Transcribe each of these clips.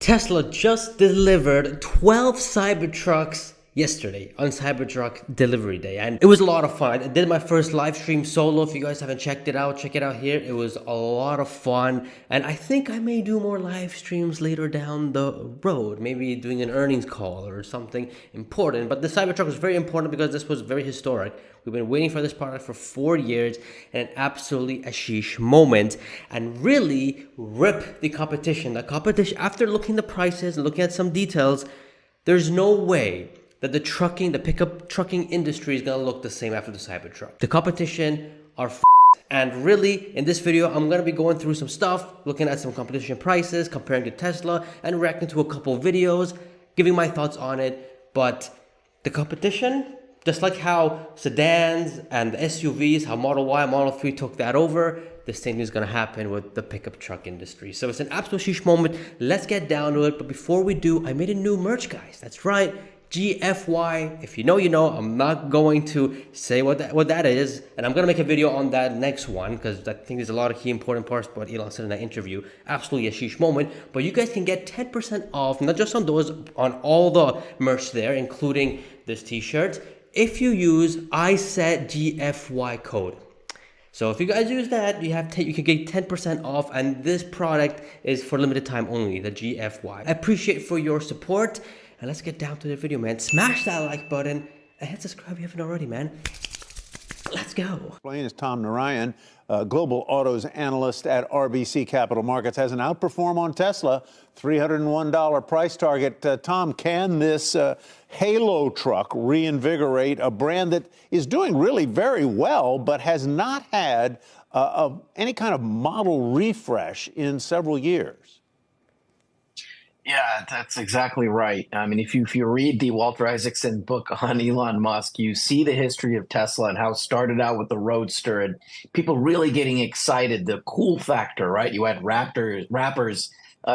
Tesla just delivered 12 Cybertrucks yesterday on Cybertruck delivery day, and it was a lot of fun. I did my first live stream solo. If you guys haven't checked it out, check it out here. It was a lot of fun, and I think I may do more live streams later down the road, maybe doing an earnings call or something important. But the Cybertruck was very important because this was very historic. We've been waiting for this product for 4 years, and absolutely a sheesh moment, and really rip the competition. The competition, after looking at the prices and looking at some details, there's no way that the pickup trucking industry is gonna look the same after the Cybertruck. The competition are and really, in this video, I'm gonna be going through some stuff, looking at some competition prices, comparing to Tesla, and reacting to a couple of videos, giving my thoughts on it. But the competition, just like how sedans and SUVs, how Model Y and Model 3 took that over, the same is gonna happen with the pickup truck industry. So it's an absolute sheesh moment. Let's get down to it. But before we do, I made a new merch, guys. That's right. GFY. If you know, you know. I'm not going to say what that is, and I'm gonna make a video on that next one because I think there's a lot of key important parts what Elon said in that interview. Absolutely a sheesh moment. But you guys can get 10% off, not just on those, on all the merch there, including this t-shirt, if you use ISETGFY code. So if you guys use that, you can get 10% off, and this product is for limited time only, the GFY. I appreciate for your support. And let's get down to the video, man. Smash that like button and hit subscribe if you haven't already, man. Let's go. My name is Tom Narayan, global autos analyst at RBC Capital Markets. Has an outperform on Tesla, $301 price target. Tom, can this Halo truck reinvigorate a brand that is doing really very well, but has not had any kind of model refresh in several years? Yeah, that's exactly right. I mean, if you read the Walter Isaacson book on Elon Musk, you see the history of Tesla and how it started out with the Roadster and people really getting excited, the cool factor, right? You had rappers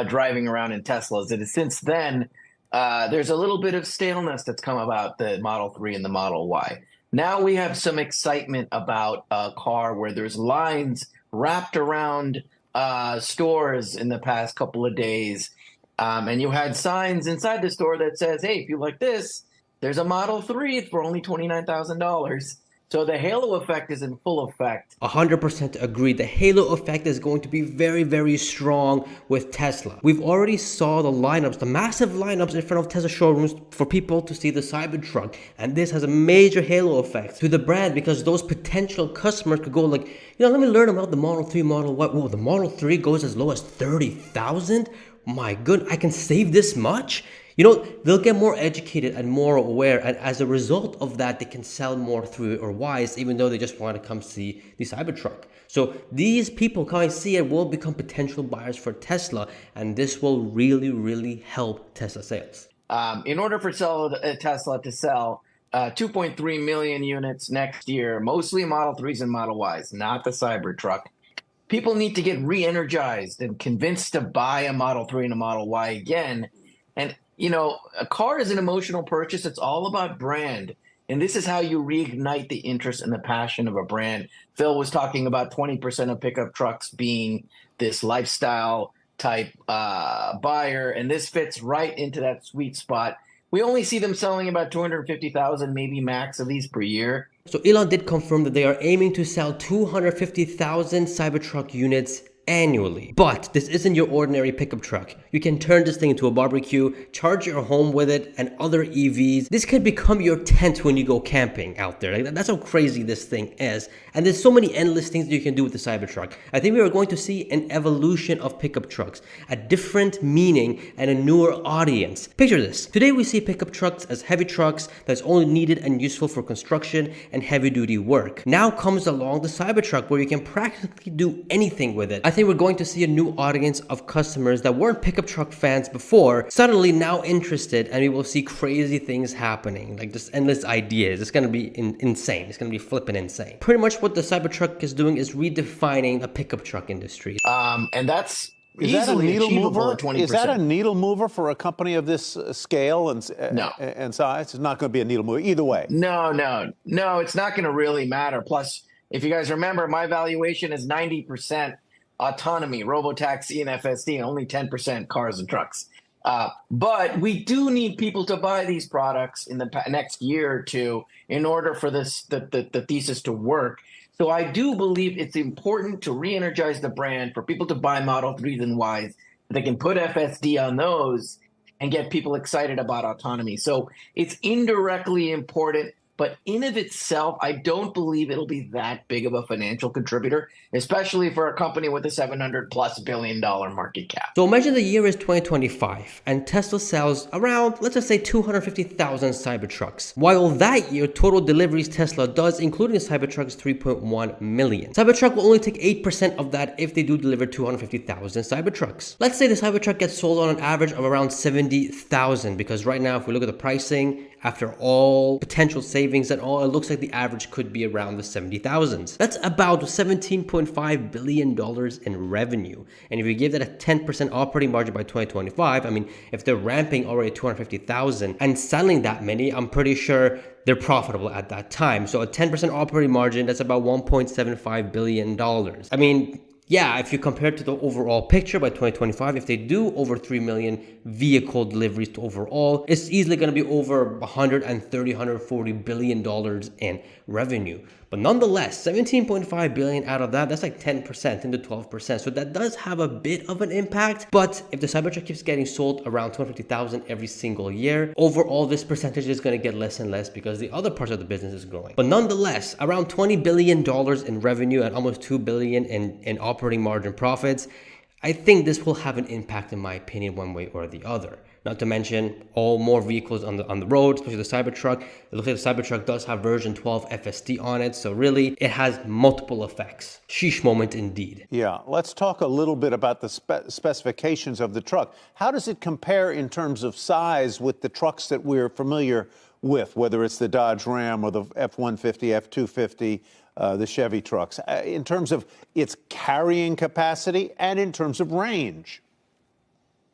driving around in Teslas. And since then, there's a little bit of staleness that's come about the Model 3 and the Model Y. Now we have some excitement about a car where there's lines wrapped around stores in the past couple of days. And you had signs inside the store that says, hey, if you like this, there's a Model 3 for only $29,000. So the halo effect is in full effect. 100% agree. The halo effect is going to be very, very strong with Tesla. We've already saw the lineups, the massive lineups in front of Tesla showrooms for people to see the Cybertruck. And this has a major halo effect to the brand because those potential customers could go like, you know, let me learn about the Model 3, Model Y. Whoa, the Model 3 goes as low as 30,000? My goodness, I can save this much? You know, they'll get more educated and more aware, and as a result of that, they can sell more through or Ys, even though they just want to come see the Cybertruck. So these people coming see it will become potential buyers for Tesla, and this will really, really help Tesla sales. In order for Tesla to sell 2.3 million units next year, mostly Model 3s and Model Ys, not the Cybertruck, people need to get re-energized and convinced to buy a Model 3 and a Model Y again. And, you know, a car is an emotional purchase. It's all about brand. And this is how you reignite the interest and the passion of a brand. Phil was talking about 20% of pickup trucks being this lifestyle type buyer. And this fits right into that sweet spot. We only see them selling about 250,000, maybe max of these per year. So Elon did confirm that they are aiming to sell 250,000 Cybertruck units annually. But this isn't your ordinary pickup truck. You can turn this thing into a barbecue, charge your home with it, and other EVs. This could become your tent when you go camping out there. Like, that's how crazy this thing is. And there's so many endless things that you can do with the Cybertruck. I think we are going to see an evolution of pickup trucks, a different meaning and a newer audience. Picture this. Today we see pickup trucks as heavy trucks that's only needed and useful for construction and heavy duty work. Now comes along the Cybertruck where you can practically do anything with it. I think we're going to see a new audience of customers that weren't pickup truck fans before, suddenly now interested, and we will see crazy things happening, like just endless ideas. It's going to be insane. It's going to be flipping insane. Pretty much what the Cybertruck is doing is redefining the pickup truck industry. And that's Is that a needle mover? 20%. Is that a needle mover for a company of this scale and size? It's not going to be a needle mover either way. No, it's not going to really matter. Plus, if you guys remember, my valuation is 90% autonomy, robotaxi, and FSD, only 10% cars and trucks. But we do need people to buy these products in the next year or two in order for the thesis to work. So I do believe it's important to re-energize the brand for people to buy Model 3s and Ys. They can put FSD on those and get people excited about autonomy. So it's indirectly important, but in of itself, I don't believe it'll be that big of a financial contributor, especially for a company with a $700+ billion market cap. So imagine the year is 2025 and Tesla sells around, let's just say 250,000 Cybertrucks. While that year, total deliveries Tesla does, including Cybertrucks, 3.1 million. Cybertruck will only take 8% of that if they do deliver 250,000 Cybertrucks. Let's say the Cybertruck gets sold on an average of around 70,000, because right now, if we look at the pricing, after all potential savings and all, it looks like the average could be around the 70,000s. That's about $17.5 billion in revenue. And if you give that a 10% operating margin by 2025, I mean, if they're ramping already 250,000 and selling that many, I'm pretty sure they're profitable at that time. So a 10% operating margin, that's about $1.75 billion. I mean, yeah, if you compare it to the overall picture by 2025, if they do over 3 million vehicle deliveries to overall, it's easily going to be over $140 billion in revenue. But nonetheless, 17.5 billion out of that, that's like 10% into 12%. So that does have a bit of an impact. But if the Cybertruck keeps getting sold around 250,000 every single year, overall this percentage is going to get less and less because the other parts of the business is growing. But nonetheless, around $20 billion in revenue and almost $2 billion in operating margin profits, I think this will have an impact, in my opinion, one way or the other. Not to mention all more vehicles on the road, especially the Cybertruck. It looks like the Cybertruck does have version 12 FSD on it, so really it has multiple effects. Sheesh moment indeed. Yeah, let's talk a little bit about the specifications of the truck. How does it compare in terms of size with the trucks that we're familiar with, whether it's the Dodge Ram or the F-150, F-250, the Chevy trucks, in terms of its carrying capacity and in terms of range?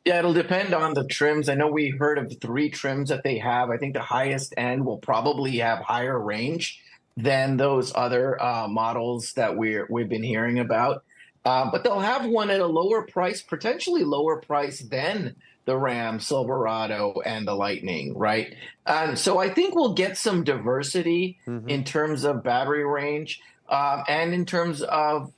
Yeah, it'll depend on the trims. I know we heard of 3 trims that they have. I think the highest end will probably have higher range than those other models that we've been hearing about. But they'll have one at a lower price, potentially lower price than the Ram, Silverado, and the Lightning, right? So I think we'll get some diversity in terms of battery range. And in terms of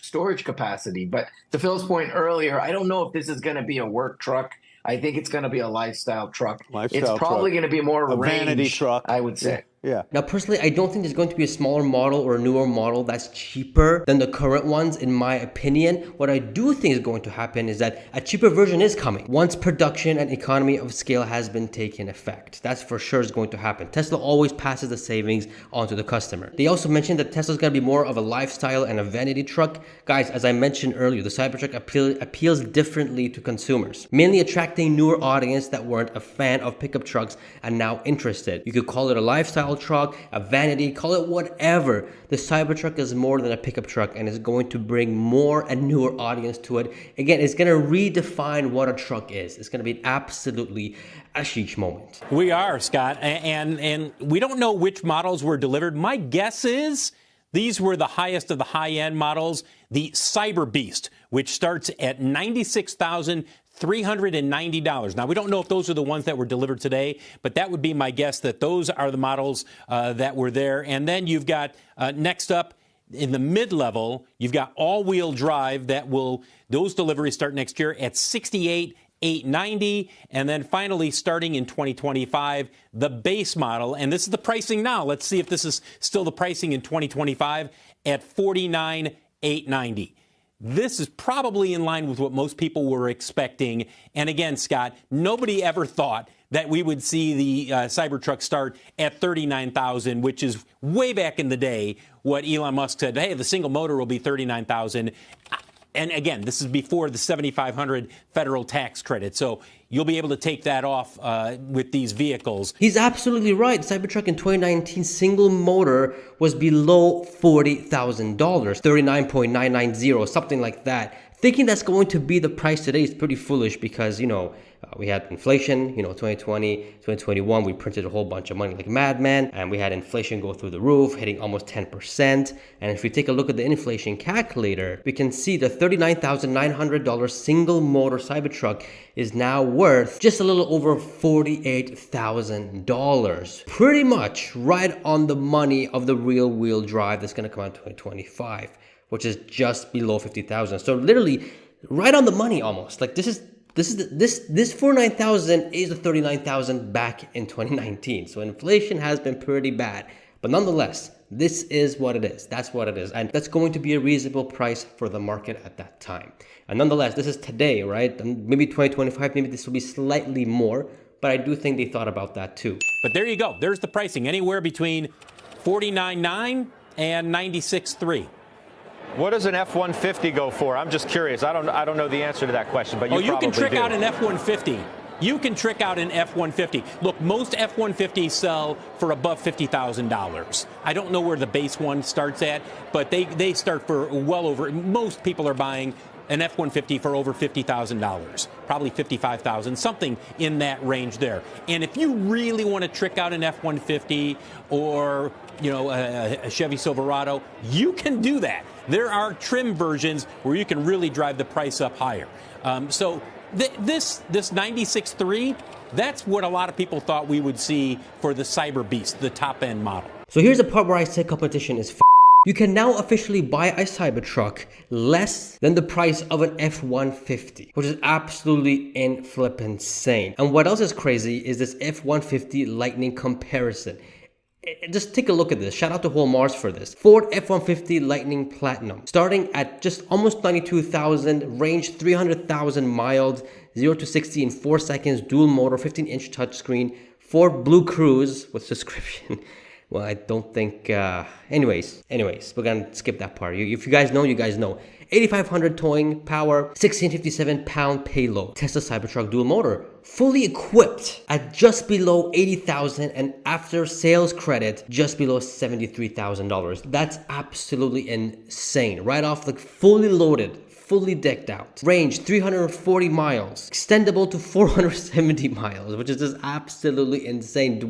storage capacity. But to Phil's point earlier, I don't know if this is going to be a work truck. I think it's going to be a lifestyle truck. It's probably going to be more a range, vanity truck, I would say. Yeah. Now, personally, I don't think there's going to be a smaller model or a newer model that's cheaper than the current ones, in my opinion. What I do think is going to happen is that a cheaper version is coming once production and economy of scale has been taken effect. That's for sure is going to happen. Tesla always passes the savings on to the customer. They also mentioned that Tesla's going to be more of a lifestyle and a vanity truck. Guys, as I mentioned earlier, the Cybertruck appeals differently to consumers, mainly attracting newer audience that weren't a fan of pickup trucks and now interested. You could call it a lifestyle truck, a vanity, call it whatever. The Cybertruck is more than a pickup truck and is going to bring more and newer audience to it. Again, it's going to redefine what a truck is. It's going to be absolutely a sheesh moment. We are, Scott, and we don't know which models were delivered. My guess is these were the highest of the high-end models, the Cyber Beast, which starts at $96,390. Now, we don't know if those are the ones that were delivered today, but that would be my guess that those are the models that were there. And then you've got next up in the mid-level, you've got all-wheel drive those deliveries start next year at $68,890, and then finally starting in 2025, the base model, and this is the pricing now. Let's see if this is still the pricing in 2025 at $49,890. This is probably in line with what most people were expecting. And again, Scott, nobody ever thought that we would see the Cybertruck start at $39,000, which is way back in the day what Elon Musk said, hey, the single motor will be $39,000. And again, this is before the $7,500 federal tax credit. So you'll be able to take that off with these vehicles. He's absolutely right. The Cybertruck in 2019 single motor was below $40,000, $39,990, something like that. Thinking that's going to be the price today is pretty foolish because, we had inflation, 2020, 2021, we printed a whole bunch of money like madman, and we had inflation go through the roof, hitting almost 10%. And if we take a look at the inflation calculator, we can see the $39,900 single motor Cybertruck is now worth just a little over $48,000. Pretty much right on the money of the rear wheel drive that's going to come out in 2025, which is just below 50,000. So literally right on the money almost. Like this 49,000 is the 39,000 back in 2019. So inflation has been pretty bad, but nonetheless, this is what it is. That's what it is. And that's going to be a reasonable price for the market at that time. And nonetheless, this is today, right? And maybe 2025, maybe this will be slightly more, but I do think they thought about that too. But there you go. There's the pricing, anywhere between $49,900 and $96,300. What does an F-150 go for? I'm just curious. I don't know the answer to that question, but you can trick do. out an F-150. You can trick out an F-150. Look, most F-150s sell for above $50,000. I don't know where the base one starts at, but they start for well over. Most people are buying an F-150 for over $50,000, probably $55,000, something in that range there. And if you really want to trick out an F-150 or a Chevy Silverado, you can do that. There are trim versions where you can really drive the price up higher. So this 96.3, that's what a lot of people thought we would see for the Cyber Beast, the top end model. So here's the part where I say competition is You can now officially buy a Cybertruck less than the price of an F-150, which is absolutely insane. And what else is crazy is this F-150 Lightning comparison. Just take a look at this. Shout out to Whole Mars for this. Ford F-150 Lightning Platinum, starting at just almost 92,000, range 300,000 miles, 0 to 60 in 4 seconds, dual motor, 15-inch touchscreen, Ford Blue Cruise with subscription. Well, I don't think, anyways, we're gonna skip that part. If you guys know, you guys know. 8,500 towing power, 1,657 pound payload. Tesla Cybertruck dual motor, fully equipped at just below 80,000 and after sales credit, just below $73,000. That's absolutely insane. Right off the fully loaded, fully decked out. Range 340 miles, extendable to 470 miles, which is just absolutely insane,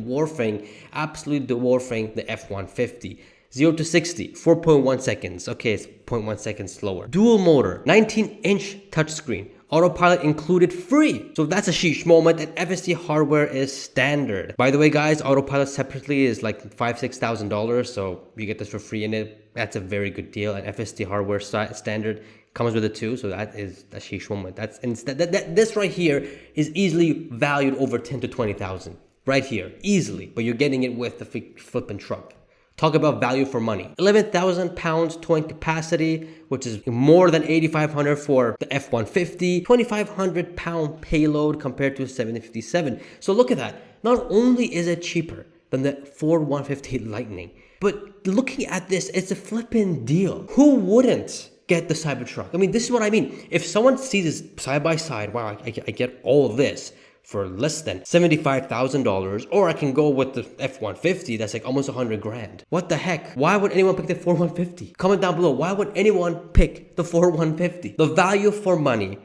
absolutely dwarfing the F-150. 0 to 60, 4.1 seconds. Okay, it's 0.1 seconds slower. Dual motor, 19-inch touchscreen. Autopilot included free. So that's a sheesh moment, and FSD hardware is standard. By the way, guys, autopilot separately is like $5,000-$6,000, so you get this for free in it. That's a very good deal. And FSD hardware standard comes with it too, so that is a sheesh moment. This right here is easily valued over 10 to 20,000. Right here, easily. But you're getting it with the flipping truck. Talk about value for money. 11,000 pounds towing capacity, which is more than 8,500 for the F-150. 2,500 pound payload compared to 757. So look at that. Not only is it cheaper than the Ford 150 Lightning, but looking at this, it's a flipping deal. Who wouldn't get the Cybertruck? I mean, this is what I mean. If someone sees this side by side, wow, I get all of this for less than $75,000, or I can go with the F-150 that's like almost 100 grand. What the heck? Why would anyone pick the Ford 150? Comment down below. Why would anyone pick the Ford 150? The value for money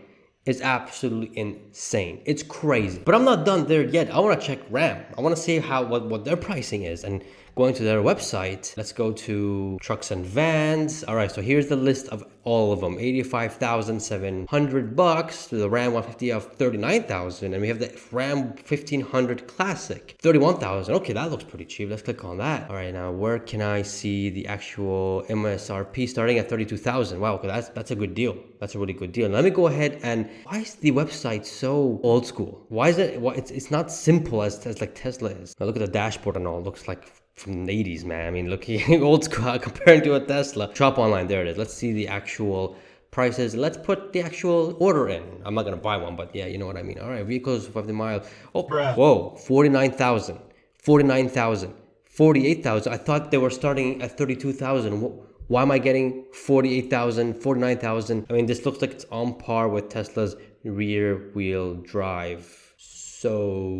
is absolutely insane. It's crazy. But I'm not done there yet. I want to check Ram. I want to see what their pricing is. And going to their website, let's go to trucks and vans. All right, so here's the list of all of them. $85,700 to the Ram 150 of $39,000, and we have the Ram 1500 Classic, $31,000. Okay, that looks pretty cheap. Let's click on that. All right, now where can I see the actual MSRP starting at $32,000? Wow, okay, that's a good deal. That's a really good deal. Let me go ahead and why is the website so old school? Why is it? It's not simple as like Tesla is. Now look at the dashboard and all. It looks like from the 80s, man. I mean, looking old school compared to a Tesla. Shop online, there it is. Let's see the actual prices. Let's put the actual order in. I'm not gonna buy one, but yeah, you know what I mean. All right, vehicles 50 miles. Oh, whoa, 49,000, 49,000, 48,000. I thought they were starting at 32,000. Why am I getting 48,000, 49,000? I mean, this looks like it's on par with Tesla's rear wheel drive. So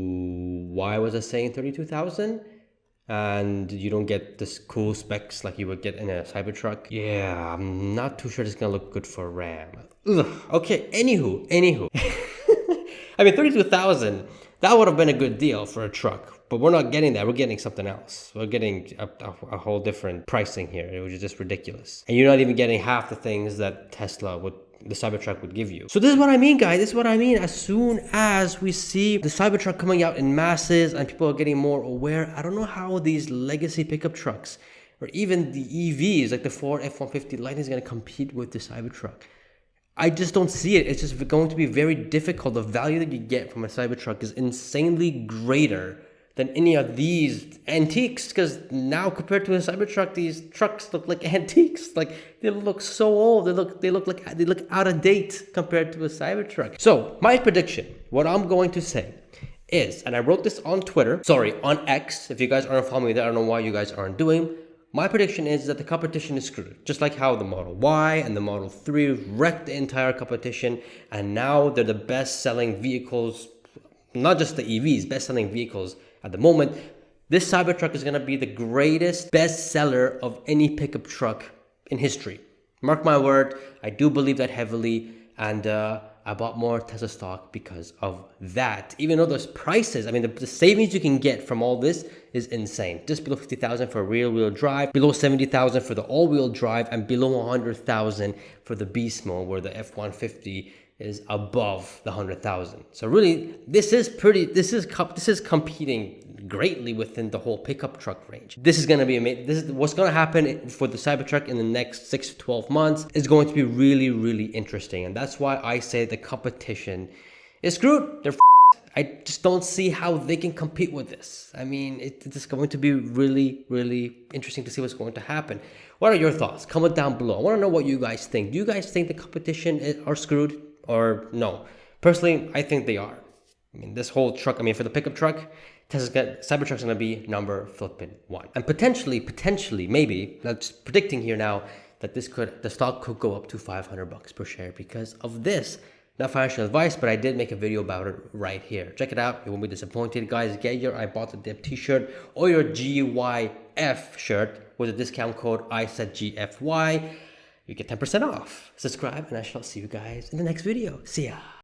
why was I saying 32,000? and you don't get this cool specs like you would get in a Cybertruck, yeah, I'm not too sure it's gonna look good for Ram. Ugh. Okay, anywho. I mean, 32,000, that would have been a good deal for a truck, but we're not getting that. We're getting something else. We're getting a whole different pricing here, which is just ridiculous. And you're not even getting half the things that the Cybertruck would give you. So this is what I mean, guys. This is what I mean. As soon as we see the Cybertruck coming out in masses and people are getting more aware, I don't know how these legacy pickup trucks or even the EVs like the Ford F-150 Lightning is going to compete with the Cybertruck. I just don't see it. It's just going to be very difficult. The value that you get from a Cybertruck is insanely greater than any of these antiques, because now compared to a Cybertruck, these trucks look like antiques. Like, they look so old. They look out of date compared to a Cybertruck. So my prediction, what I'm going to say is, and I wrote this on Twitter, sorry, on X. If you guys aren't following me there, I don't know why you guys aren't doing. My prediction is that the competition is screwed. Just like how the Model Y and the Model 3 wrecked the entire competition, and now they're the best-selling vehicles, not just the EVs, best-selling vehicles at the moment. This Cybertruck is going to be the greatest bestseller of any pickup truck in history. Mark my word, I do believe that heavily, and I bought more Tesla stock because of that. Even though those prices, I mean, the savings you can get from all this is insane. Just below 50,000 for rear-wheel drive, below 70,000 for the all-wheel drive, and below 100,000 for the beast mode, where the F-150 is above the 100,000. So really, this is competing greatly within the whole pickup truck range. This is going to be amazing. This is what's going to happen for the Cybertruck in the next 6 to 12 months. Is going to be really, really interesting. And that's why I say the competition is screwed. They're I just don't see how they can compete with this. I mean, it's going to be really, really interesting to see what's going to happen. What are your thoughts? Comment down below. I want to know what you guys think. Do you guys think the competition are screwed or no? Personally, I think they are. I mean, this whole truck, I mean, for the pickup truck, Cybertruck's going to be number flipping 1. And potentially, maybe, that's predicting here now, that the stock could go up to $500 per share because of this. Not financial advice, but I did make a video about it right here. Check it out. You won't be disappointed. Guys, get your I Bought the Dip t-shirt or your GYF shirt with the discount code ISAIDGFY. You get 10% off. Subscribe, and I shall see you guys in the next video. See ya.